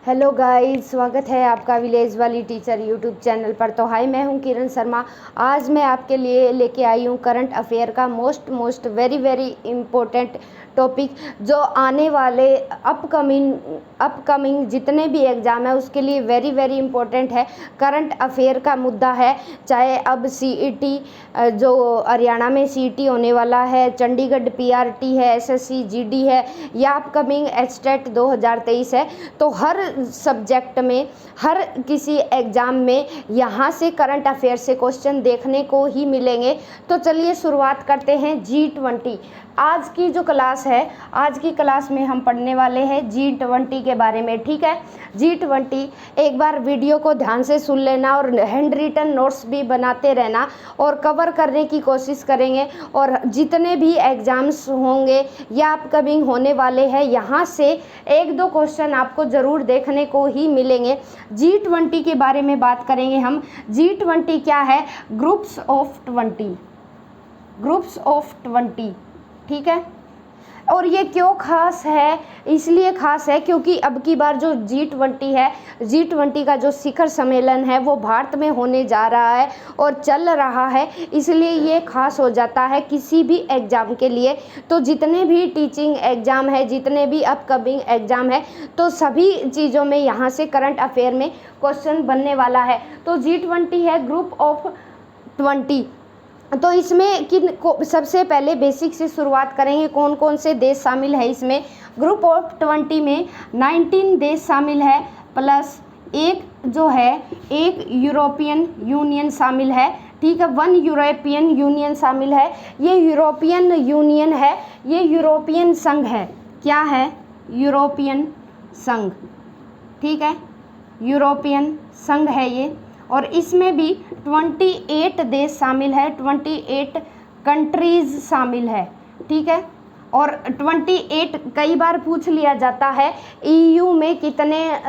Hello guys, स्वागत है आपका विलेज वाली टीचर यूट्यूब चैनल पर। तो हाय, मैं हूं किरण शर्मा। आज मैं आपके लिए लेके आई हूं करंट अफेयर का मोस्ट वेरी इम्पोर्टेंट टॉपिक, जो आने वाले अपकमिंग जितने भी एग्ज़ाम है उसके लिए वेरी इम्पोर्टेंट है। करंट अफेयर का मुद्दा है, चाहे अब सीईटी जो हरियाणा में सीईटी होने वाला है, चंडीगढ़ पीआरटी है, एसएससी जीडी है या अपकमिंग एचटेट 2023 है, तो हर सब्जेक्ट में, हर किसी एग्ज़ाम में यहाँ से करंट अफेयर से क्वेश्चन देखने को ही मिलेंगे। तो चलिए शुरुआत करते हैं G20। आज की जो क्लास है, आज की क्लास में हम पढ़ने वाले हैं G20 के बारे में। ठीक है, G20 एक बार वीडियो को ध्यान से सुन लेना और हैंड रिटन नोट्स भी बनाते रहना और कवर करने की कोशिश करेंगे। और जितने भी एग्ज़ाम्स होंगे या अपकमिंग होने वाले हैं, यहाँ से एक दो क्वेश्चन आपको ज़रूर देखने को ही मिलेंगे। G20 के बारे में बात करेंगे हम। G20 क्या है? Groups of 20। ठीक है, और ये क्यों खास है? इसलिए खास है क्योंकि अब की बार जो G20 है, G20 का जो शिखर सम्मेलन है वो भारत में होने जा रहा है और चल रहा है, इसलिए ये खास हो जाता है किसी भी एग्ज़ाम के लिए। तो जितने भी टीचिंग एग्ज़ाम है, जितने भी अपकमिंग एग्ज़ाम है, तो सभी चीज़ों में यहाँ से करंट अफेयर में क्वेश्चन बनने वाला है। तो G20 है ग्रुप ऑफ 20। तो इसमें सबसे पहले बेसिक से शुरुआत करेंगे। कौन कौन से देश शामिल है इसमें? ग्रुप ऑफ 20 में 19 देश शामिल है, प्लस एक जो है एक यूरोपियन यूनियन शामिल है। ठीक है, 1 यूरोपियन यूनियन शामिल है। ये यूरोपियन यूनियन है, ये यूरोपियन संघ है। क्या है? यूरोपियन संघ। ठीक है, यूरोपियन संघ है ये। और इसमें भी 28 देश शामिल है, 28 कंट्रीज़ शामिल है। ठीक है, और 28 कई बार पूछ लिया जाता है ईयू में कितने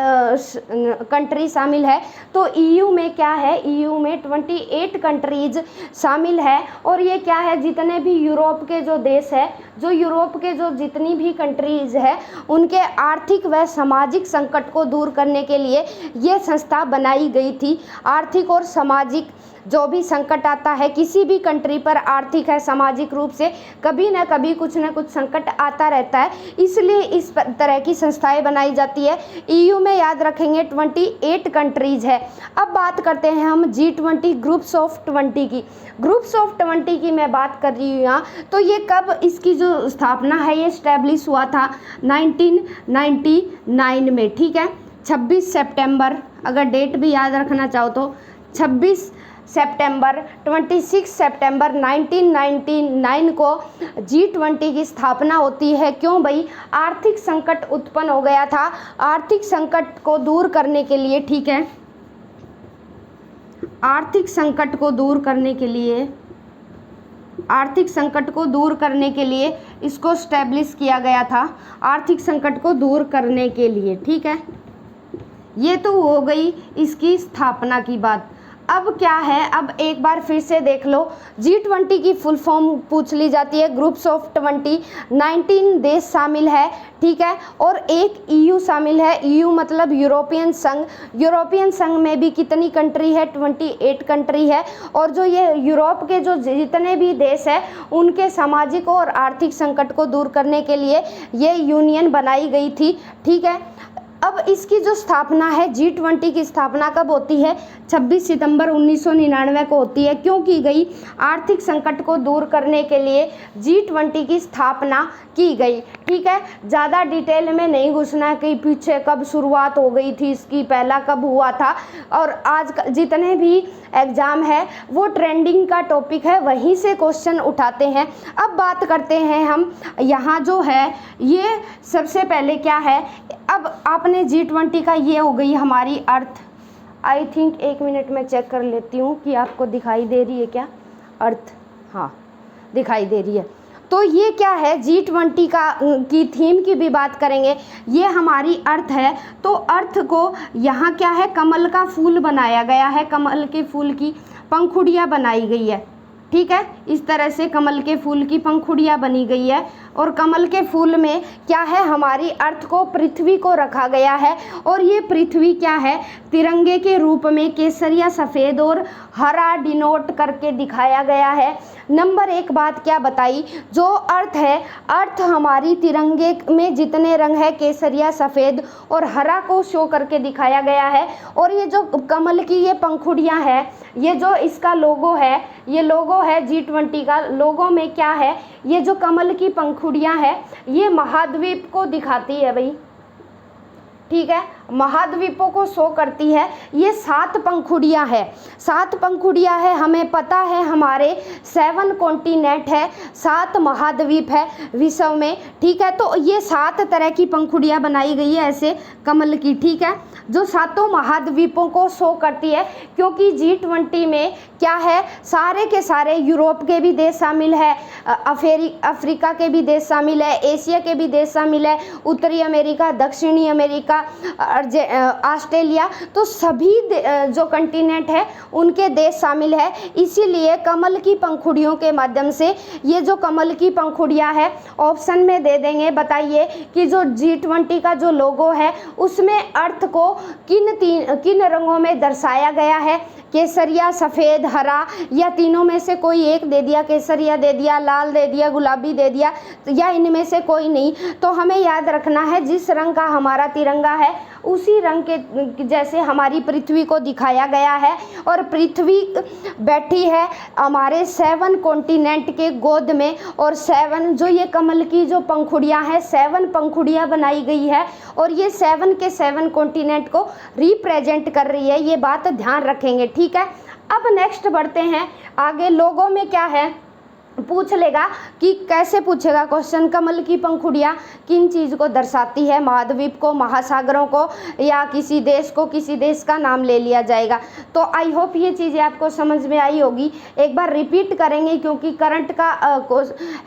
कंट्री शामिल है। तो ईयू में क्या है? ईयू में 28 कंट्रीज शामिल है। और ये क्या है? जितने भी यूरोप के जो देश है, जो यूरोप के जो जितनी भी कंट्रीज़ है, उनके आर्थिक व सामाजिक संकट को दूर करने के लिए ये संस्था बनाई गई थी। आर्थिक और सामाजिक जो भी संकट आता है किसी भी कंट्री पर, आर्थिक है, सामाजिक रूप से कभी ना कभी कुछ ना कुछ संकट आता रहता है, इसलिए इस तरह की संस्थाएं बनाई जाती है। ईयू में याद रखेंगे 28 कंट्रीज़ है। अब बात करते हैं हम G20 ग्रुप्स ऑफ 20 की। ग्रुप्स ऑफ 20 की मैं बात कर रही हूँ यहाँ। तो ये कब इसकी जो स्थापना है ये स्टैब्लिश हुआ था? 1999 में। ठीक है, 26 सितंबर, अगर डेट भी याद रखना चाहो तो 26 सितंबर 1999 को G20 की स्थापना होती है। क्यों भाई? आर्थिक संकट उत्पन्न हो गया था, आर्थिक संकट को दूर करने के लिए। ठीक है, आर्थिक संकट को दूर करने के लिए इसको स्टैब्लिश किया गया था, आर्थिक संकट को दूर करने के लिए। ठीक है, ये तो हो गई इसकी स्थापना की बात। अब क्या है? अब एक बार फिर से देख लो, G20 की फुल फॉर्म पूछ ली जाती है। ग्रुप्स ऑफ 20, 19 देश शामिल है। ठीक है, और एक ईयू शामिल है। ईयू मतलब यूरोपियन संघ। यूरोपियन संघ में भी कितनी कंट्री है? 28 कंट्री है। और जो ये यूरोप के जो जितने भी देश है, उनके सामाजिक और आर्थिक संकट को दूर करने के लिए ये यूनियन बनाई गई थी। ठीक है, अब इसकी जो स्थापना है, G20 की स्थापना कब होती है? 26 सितंबर 1999 को होती है। क्यों की गई? आर्थिक संकट को दूर करने के लिए G20 की स्थापना की गई। ठीक है, ज़्यादा डिटेल में नहीं घुसना कि पीछे कब शुरुआत हो गई थी इसकी, पहला कब हुआ था। और आज जितने भी एग्ज़ाम है वो ट्रेंडिंग का टॉपिक है, वहीं से क्वेश्चन उठाते हैं। अब बात करते हैं हम यहाँ जो है, ये सबसे पहले क्या है? अब आपने G20 का ये हो गई हमारी अर्थ। आई थिंक एक मिनट में चेक कर लेती हूँ कि आपको दिखाई दे रही है क्या अर्थ? हाँ, दिखाई दे रही है। तो ये क्या है? G20 की थीम की भी बात करेंगे। ये हमारी अर्थ है। तो अर्थ को यहाँ क्या है? कमल का फूल बनाया गया है, कमल के फूल की पंखुड़ियाँ बनाई गई है। ठीक है, इस तरह से कमल के फूल की पंखुड़ियाँ बनी गई है। और कमल के फूल में क्या है, हमारी अर्थ को, पृथ्वी को रखा गया है। और ये पृथ्वी क्या है, तिरंगे के रूप में केसरिया, सफ़ेद और हरा डिनोट करके दिखाया गया है। नंबर 1 बात क्या बताई, जो अर्थ है, अर्थ हमारी तिरंगे में जितने रंग है, केसरिया, सफ़ेद और हरा को शो करके दिखाया गया है। और ये जो कमल की ये पंखुड़ियाँ है, ये जो इसका लोगो है, ये लोगो है G20 का, लोगो में क्या है, ये जो कमल की पंखुड़ियाँ है, ये महाद्वीप को दिखाती है भाई, ठीक है, महाद्वीपों को शो करती है। ये 7 पंखुड़ियाँ है, 7 पंखुड़ियाँ है, हमें पता है हमारे 7 कॉन्टिनेंट है, 7 महाद्वीप है विश्व में, ठीक है। तो ये 7 तरह की पंखुड़ियाँ बनाई गई है ऐसे कमल की, ठीक है, जो 7 महाद्वीपों को शो करती है। क्योंकि G20 में क्या है, सारे के सारे यूरोप के भी देश शामिल है, अफ्रीका के भी देश शामिल है, एशिया के भी देश शामिल है, उत्तरी अमेरिका, दक्षिणी अमेरिका, ऑस्ट्रेलिया, तो सभी जो कंटिनेंट है उनके देश शामिल है। इसीलिए कमल की पंखुड़ियों के माध्यम से, ये जो कमल की पंखुड़ियाँ है, ऑप्शन में दे देंगे, बताइए कि जो G20 का जो लोगो है उसमें अर्थ को किन रंगों में दर्शाया गया है, केसरिया, सफ़ेद, हरा, या तीनों में से कोई एक दे दिया, केसरिया दे दिया, लाल दे दिया, गुलाबी दे दिया, या इनमें से कोई नहीं। तो हमें याद रखना है जिस रंग का हमारा तिरंगा है उसी रंग के जैसे हमारी पृथ्वी को दिखाया गया है। और पृथ्वी बैठी है हमारे 7 कॉन्टिनेंट के गोद में, और 7 जो ये कमल की जो पंखुड़ियाँ हैं, 7 पंखुड़ियाँ बनाई गई है, और ये 7 के 7 कॉन्टिनेंट को रिप्रेजेंट कर रही है, ये बात ध्यान रखेंगे, ठीक है। अब नेक्स्ट बढ़ते हैं आगे, लोगों में क्या है, पूछ लेगा कि कैसे पूछेगा क्वेश्चन, कमल की पंखुड़ियाँ किन चीज़ को दर्शाती है, महाद्वीप को, महासागरों को, या किसी देश को, किसी देश का नाम ले लिया जाएगा। तो आई होप ये चीज़ें आपको समझ में आई होगी। एक बार रिपीट करेंगे क्योंकि करंट का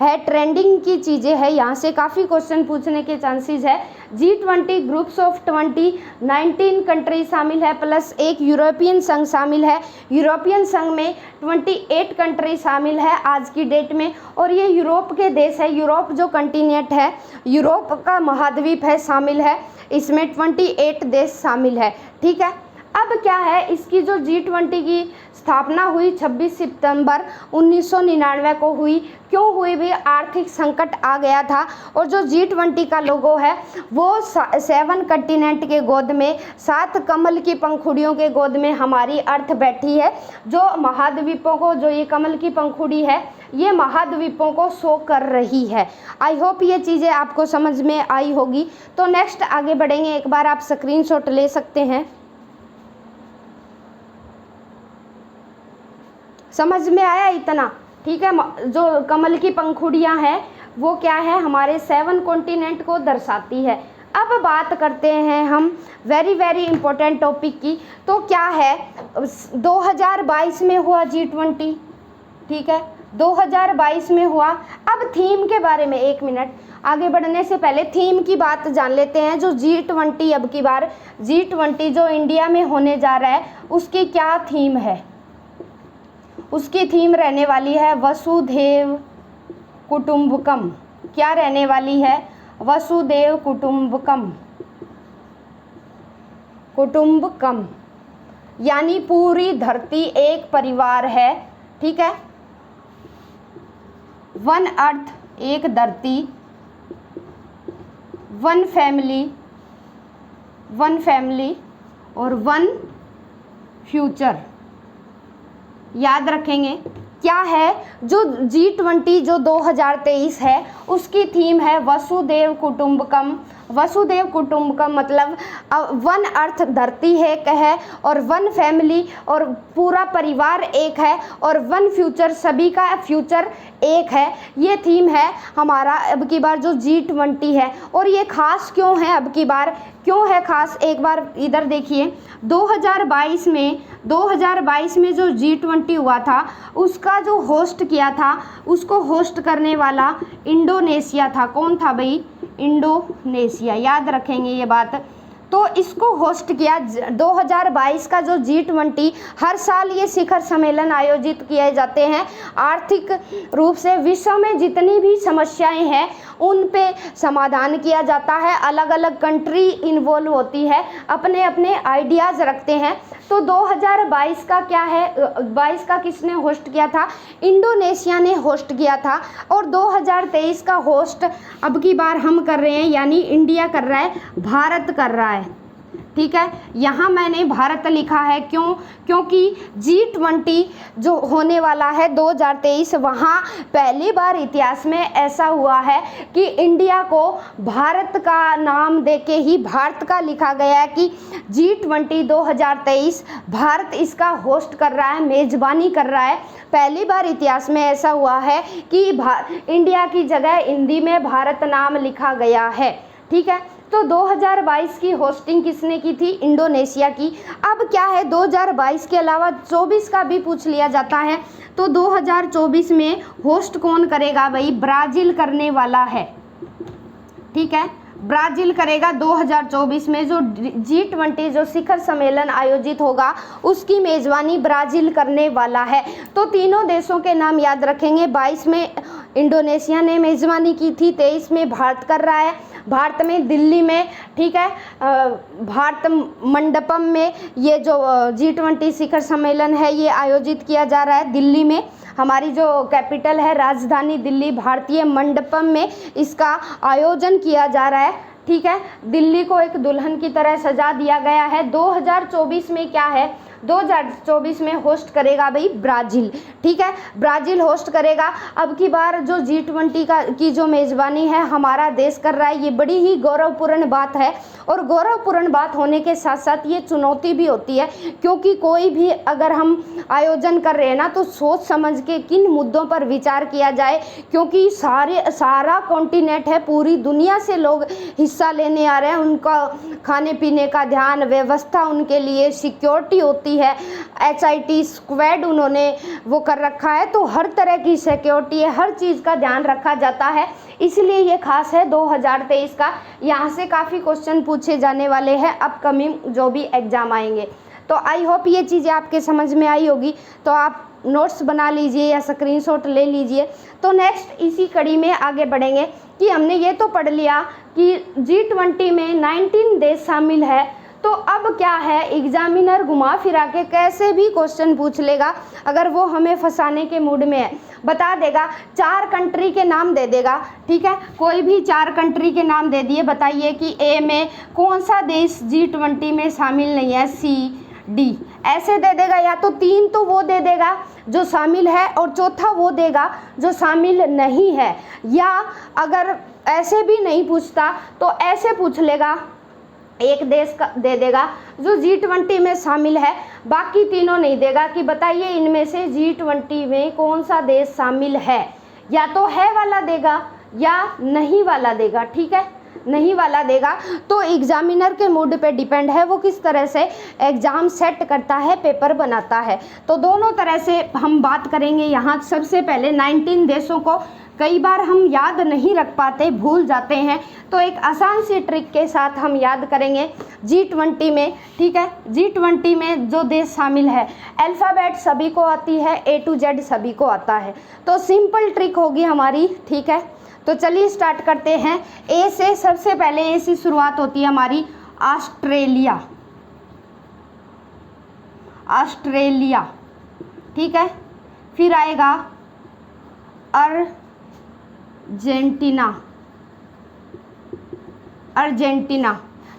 है, ट्रेंडिंग की चीज़ें है, यहाँ से काफ़ी क्वेश्चन पूछने के चांसेस है। G20 ग्रुप्स ऑफ 19 कंट्री शामिल है, प्लस एक यूरोपियन संघ शामिल है। यूरोपियन संघ में 28 कंट्री शामिल है आज की डेट में, और ये यूरोप के देश है, यूरोप जो कंटिनेंट है, यूरोप का महाद्वीप है, शामिल है, इसमें 28 देश शामिल है, ठीक है। अब क्या है, इसकी जो G20 की स्थापना हुई 26 सितंबर 1999 को हुई। क्यों हुई भी, आर्थिक संकट आ गया था। और जो G20 का लोगो है वो 7 कंटिनेंट के गोद में, 7 कमल की पंखुड़ियों के गोद में हमारी अर्थ बैठी है, जो महाद्वीपों को, जो ये कमल की पंखुड़ी है ये महाद्वीपों को शो कर रही है। आई होप ये चीज़ें आपको समझ में आई होगी। तो नेक्स्ट आगे बढ़ेंगे, एक बार आप स्क्रीनशॉट ले सकते हैं। समझ में आया इतना, ठीक है। जो कमल की पंखुड़ियाँ हैं वो क्या है, हमारे 7 कॉन्टिनेंट को दर्शाती है। अब बात करते हैं हम वेरी इंपॉर्टेंट टॉपिक की। तो क्या है, 2022 में हुआ G20, ठीक है, 2022 में हुआ। अब थीम के बारे में 1 मिनट आगे बढ़ने से पहले थीम की बात जान लेते हैं। जो G20 अब की बार G20 जो इंडिया में होने जा रहा है उसकी क्या थीम है, उसकी थीम रहने वाली है वसुधैव कुटुंबकम। क्या रहने वाली है, वसुधैव कुटुंबकम, कुटुंबकम यानी पूरी धरती एक परिवार है, ठीक है। वन अर्थ एक धरती, वन फैमिली और वन फ्यूचर। याद रखेंगे क्या है, जो G20 जो 2023 है उसकी थीम है वसुधैव कुटुंबकम। वसुधैव कुटुंबकम मतलब वन अर्थ धरती है और वन फैमिली और पूरा परिवार एक है, और वन फ्यूचर सभी का फ्यूचर एक है। ये थीम है हमारा अब की बार जो G20 है। और ये खास क्यों है, अब की बार क्यों है खास, एक बार इधर देखिए। 2022 में जो G20 हुआ था उसका जो होस्ट किया था, उसको होस्ट करने वाला इंडोनेशिया था। कौन था भाई, इंडोनेशिया। याद रखेंगे ये बात। तो इसको होस्ट किया 2022 का जो G20, हर साल ये शिखर सम्मेलन आयोजित किए जाते हैं। आर्थिक रूप से विश्व में जितनी भी समस्याएं हैं उन पे समाधान किया जाता है। अलग अलग कंट्री इन्वॉल्व होती है, अपने अपने आइडियाज़ रखते हैं। तो 2022 का क्या है, 22 का किसने होस्ट किया था? इंडोनेशिया ने होस्ट किया था। और 2023 का होस्ट अब की बार हम कर रहे हैं, यानी इंडिया कर रहा है, भारत कर रहा है। ठीक है, यहाँ मैंने भारत लिखा है, क्यों? क्योंकि G20 जो होने वाला है 2023, वहाँ पहली बार इतिहास में ऐसा हुआ है कि इंडिया को भारत का नाम देके ही भारत का लिखा गया है कि G20 2023 भारत इसका होस्ट कर रहा है, मेज़बानी कर रहा है। पहली बार इतिहास में ऐसा हुआ है कि इंडिया की जगह हिंदी में भारत नाम लिखा गया है। ठीक है, तो 2022 की होस्टिंग किसने की थी? इंडोनेशिया की। अब क्या है, 2022 के अलावा 24 का भी पूछ लिया जाता है। तो 2024 में होस्ट कौन करेगा भाई? ब्राज़ील करने वाला है। ठीक है, ब्राज़ील करेगा 2024 में। जो G20 जो शिखर सम्मेलन आयोजित होगा उसकी मेज़बानी ब्राज़ील करने वाला है। तो तीनों देशों के नाम याद रखेंगे। 22 में इंडोनेशिया ने मेज़बानी की थी, 23 में भारत कर रहा है। भारत में दिल्ली में, ठीक है, भारत मंडपम में ये जो G20 शिखर सम्मेलन है ये आयोजित किया जा रहा है दिल्ली में। हमारी जो कैपिटल है, राजधानी दिल्ली, भारतीय मंडपम में इसका आयोजन किया जा रहा है। ठीक है, दिल्ली को एक दुल्हन की तरह सजा दिया गया है। 2024 में क्या है, 2024 में होस्ट करेगा भाई ब्राज़ील। ठीक है, ब्राज़ील होस्ट करेगा। अब की बार जो G20 की जो मेज़बानी है हमारा देश कर रहा है, ये बड़ी ही गौरवपूर्ण बात है। और गौरवपूर्ण बात होने के साथ साथ ये चुनौती भी होती है, क्योंकि कोई भी अगर हम आयोजन कर रहे हैं ना, तो सोच समझ के किन मुद्दों पर विचार किया जाए, क्योंकि सारा कॉन्टिनेंट है, पूरी दुनिया से लोग हिस्सा लेने आ रहे हैं। उनका खाने पीने का ध्यान, व्यवस्था, उनके लिए सिक्योरिटी होती है। HIT स्क्वाड उन्होंने वो कर रखा है, तो हर तरह की सिक्योरिटी है, हर चीज़ का ध्यान रखा जाता है। इसलिए ये खास है 2023 का। यहाँ से काफ़ी क्वेश्चन पूछे जाने वाले हैं अपकमिंग जो भी एग्ज़ाम आएंगे। तो आई होप ये चीज़ें आपके समझ में आई होगी। तो आप नोट्स बना लीजिए या स्क्रीनशॉट ले लीजिए। तो नेक्स्ट इसी कड़ी में आगे बढ़ेंगे कि हमने ये तो पढ़ लिया कि G20 में 19 देश शामिल है। तो अब क्या है, एग्जामिनर घुमा फिरा के कैसे भी क्वेश्चन पूछ लेगा, अगर वो हमें फंसाने के मूड में है, बता देगा, 4 कंट्री के नाम दे देगा। ठीक है, कोई भी 4 कंट्री के नाम दे दिए, बताइए कि ए में कौन सा देश G20 में शामिल नहीं है, C, D ऐसे दे देगा। या तो 3 तो वो दे देगा जो शामिल है और चौथा वो देगा जो शामिल नहीं है। या अगर ऐसे भी नहीं पूछता तो ऐसे पूछ लेगा, एक देश का दे देगा जो G20 में शामिल है, बाकी तीनों नहीं देगा कि बताइए इनमें से G20 में कौन सा देश शामिल है। या तो है वाला देगा या नहीं वाला देगा। ठीक है, नहीं वाला देगा। तो एग्जामिनर के मूड पे डिपेंड है, वो किस तरह से एग्ज़ाम सेट करता है, पेपर बनाता है। तो दोनों तरह से हम बात करेंगे यहाँ। सबसे पहले 19 देशों को कई बार हम याद नहीं रख पाते, भूल जाते हैं, तो एक आसान सी ट्रिक के साथ हम याद करेंगे G20 में। ठीक है, G20 में जो देश शामिल है, अल्फ़ाबेट सभी को आती है, A to Z सभी को आता है। तो सिंपल ट्रिक होगी हमारी। ठीक है, तो चलिए स्टार्ट करते हैं। ए से, सबसे पहले ए से शुरुआत होती है हमारी, ऑस्ट्रेलिया। ऑस्ट्रेलिया, ठीक है, फिर आएगा अर्जेंटीना। अर्जेंटीना,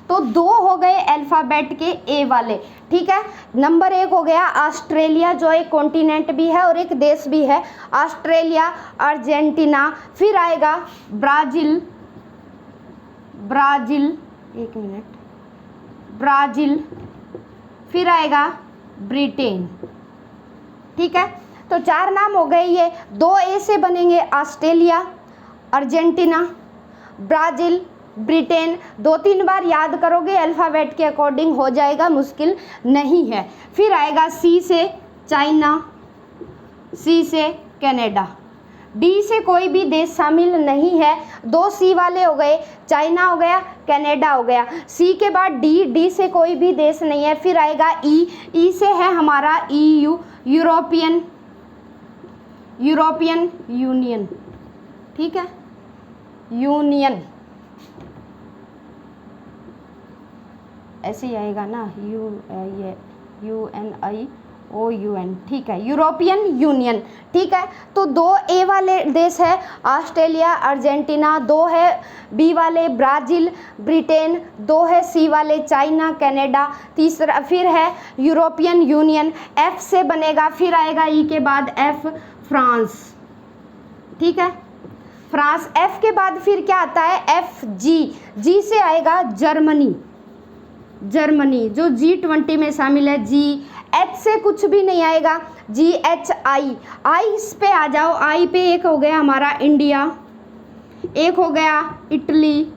तो 2 हो गए अल्फ़ाबेट के ए वाले। ठीक है, नंबर 1 हो गया ऑस्ट्रेलिया, जो एक कॉन्टिनेंट भी है और एक देश भी है। ऑस्ट्रेलिया, अर्जेंटीना, फिर आएगा ब्राज़ील। ब्राज़ील, एक मिनट, ब्राज़ील, फिर आएगा ब्रिटेन। ठीक है, तो 4 नाम हो गए। ये 2 ए से बनेंगे, ऑस्ट्रेलिया, अर्जेंटीना, ब्राज़ील, ब्रिटेन। 2-3 बार याद करोगे, अल्फ़ाबेट के अकॉर्डिंग हो जाएगा, मुश्किल नहीं है। फिर आएगा सी से चाइना, सी से कनाडा, डी से कोई भी देश शामिल नहीं है। 2 सी वाले हो गए, चाइना हो गया, कनाडा हो गया। सी के बाद डी, डी से कोई भी देश नहीं है। फिर आएगा ई, ई से है हमारा ईयू, यूरोपियन यूनियन, ठीक है, यूनियन ऐसे ही आएगा ना, UN, ठीक है, यूरोपियन यूनियन, ठीक है। तो 2 ए वाले देश है ऑस्ट्रेलिया, अर्जेंटीना, 2 है बी वाले ब्राज़ील, ब्रिटेन, 2 है सी वाले चाइना, कनाडा, तीसरा फिर है यूरोपियन यूनियन, एफ से बनेगा। फिर आएगा ई के बाद एफ, फ्रांस, ठीक है, फ्रांस। एफ के बाद फिर क्या आता है, एफ, जी, जी से आएगा जर्मनी, जर्मनी जो G20 में शामिल है। जी, एच से कुछ भी नहीं आएगा, GH, आई इस पे आ जाओ। आई पे एक हो गया हमारा इंडिया, एक हो गया इटली,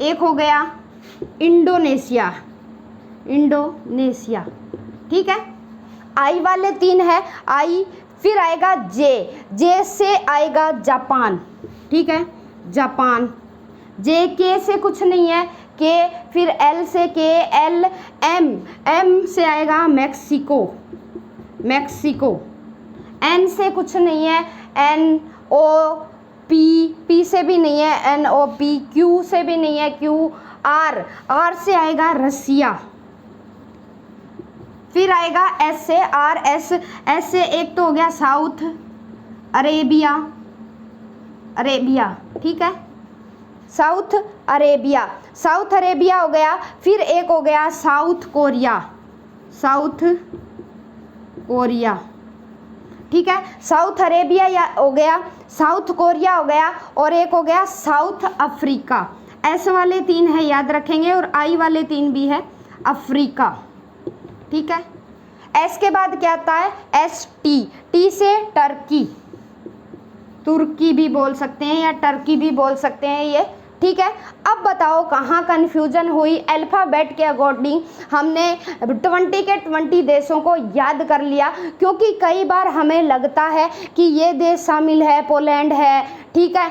एक हो गया इंडोनेशिया, ठीक है। आई वाले 3 है, आई। फिर आएगा जे, जे से आएगा जापान, ठीक है, जापान। जे, के से कुछ नहीं है, के। फिर एल से के, एल, एम से आएगा मैक्सिको, एन से कुछ नहीं है, एन, ओ, पी से भी नहीं है, NOP, क्यू से भी नहीं है, क्यू, आर से आएगा रसिया। फिर आएगा एस से, एस से एक तो हो गया साउथ अरेबिया, ठीक है, साउथ अरेबिया हो गया। फिर एक हो गया साउथ कोरिया, ठीक है, साउथ अरेबिया या हो गया, साउथ कोरिया हो गया, और एक हो गया साउथ अफ्रीका। एस वाले 3 है, याद रखेंगे, और आई वाले 3 भी है, अफ्रीका, ठीक है। एस के बाद क्या आता है, ST, टी से तुर्की भी बोल सकते हैं या टर्की भी बोल सकते हैं ये, ठीक है। अब बताओ कहाँ कन्फ्यूजन हुई। अल्फ़ाबेट के अकॉर्डिंग हमने 20 के 20 देशों को याद कर लिया, क्योंकि कई बार हमें लगता है कि ये देश शामिल है, पोलैंड है, ठीक है,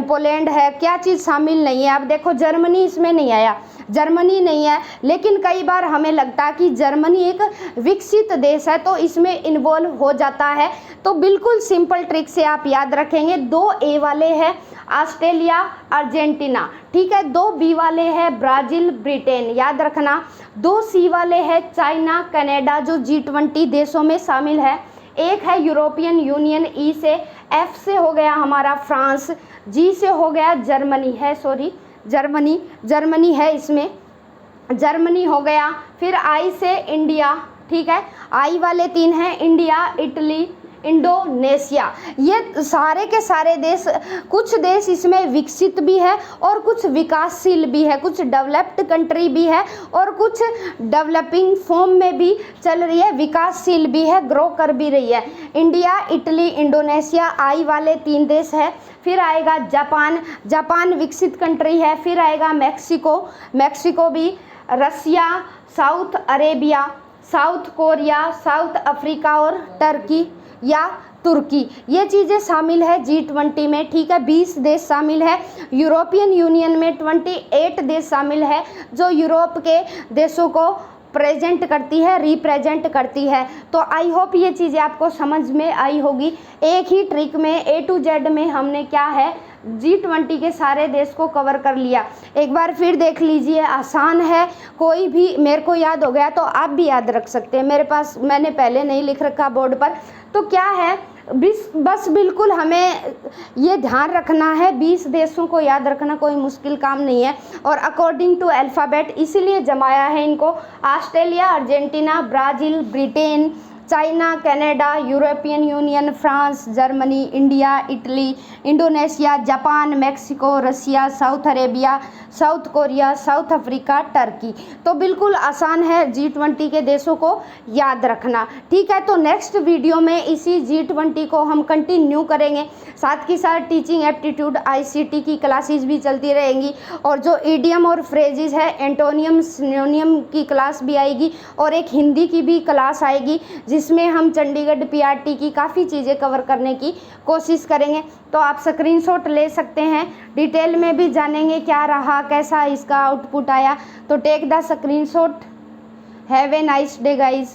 पोलैंड है, क्या चीज़ शामिल नहीं है। अब देखो जर्मनी इसमें नहीं आया, जर्मनी नहीं है, लेकिन कई बार हमें लगता है कि जर्मनी एक विकसित देश है तो इसमें इन्वॉल्व हो जाता है। तो बिल्कुल सिंपल ट्रिक से आप याद रखेंगे। 2 ए वाले हैं ऑस्ट्रेलिया, अर्जेंटीना, ठीक है। 2 बी वाले हैं ब्राज़ील, ब्रिटेन, याद रखना। 2 सी वाले हैं चाइना, कनाडा जो G20 देशों में शामिल है। एक है यूरोपियन यूनियन, ई से। एफ से हो गया हमारा फ्रांस, जी से हो गया जर्मनी है इसमें, जर्मनी हो गया। फिर आई से इंडिया, ठीक है, आई वाले 3 हैं इंडिया, इटली, इंडोनेशिया। ये सारे के सारे देश, कुछ देश इसमें विकसित भी है और कुछ विकासशील भी है, कुछ डेवलप्ड कंट्री भी है और कुछ डेवलपिंग फॉर्म में भी चल रही है, विकासशील भी है, ग्रो कर भी रही है। इंडिया, इटली, इंडोनेशिया आई वाले 3 देश है। फिर आएगा जापान विकसित कंट्री है। फिर आएगा मैक्सिको भी, Russia, South Arabia, South Korea, South Africa और टर्की या तुर्की, ये चीज़ें शामिल है G20 में, ठीक है। 20 देश शामिल है। यूरोपियन यूनियन में 28 देश शामिल है, जो यूरोप के देशों को रिप्रेजेंट करती है। तो आई होप ये चीज़ें आपको समझ में आई होगी। एक ही ट्रिक में A to Z में हमने क्या है G20 के सारे देश को कवर कर लिया। एक बार फिर देख लीजिए, आसान है, कोई भी मेरे को याद हो गया तो आप भी याद रख सकते हैं। मेरे पास मैंने पहले नहीं लिख रखा बोर्ड पर, तो क्या है बस बिल्कुल हमें ये ध्यान रखना है, 20 देशों को याद रखना कोई मुश्किल काम नहीं है। और अकॉर्डिंग टू अल्फ़ाबेट इसीलिए जमाया है इनको, Australia, Argentina, Brazil, Britain, China, Canada, European Union, France, Germany, India, Italy, Indonesia, Japan, Mexico, Russia, South Arabia, South Korea, South Africa, Turkey. तो बिल्कुल आसान है G20 के देशों को याद रखना, ठीक है। तो नेक्स्ट वीडियो में इसी G20 को हम कंटिन्यू करेंगे। साथ ही साथ टीचिंग एप्टीट्यूड आईसीटी की क्लासेस भी चलती रहेंगी, और जो ईडियम और फ्रेजेस है, एंटोनियम सिनोनियम की क्लास भी आएगी, और एक हिंदी की भी क्लास आएगी जिसमें हम चंडीगढ़ पीआरटी की काफ़ी चीज़ें कवर करने की कोशिश करेंगे। तो आप स्क्रीनशॉट ले सकते हैं, डिटेल में भी जानेंगे क्या रहा, कैसा इसका आउटपुट आया। तो take the screenshot. Have a nice day guys.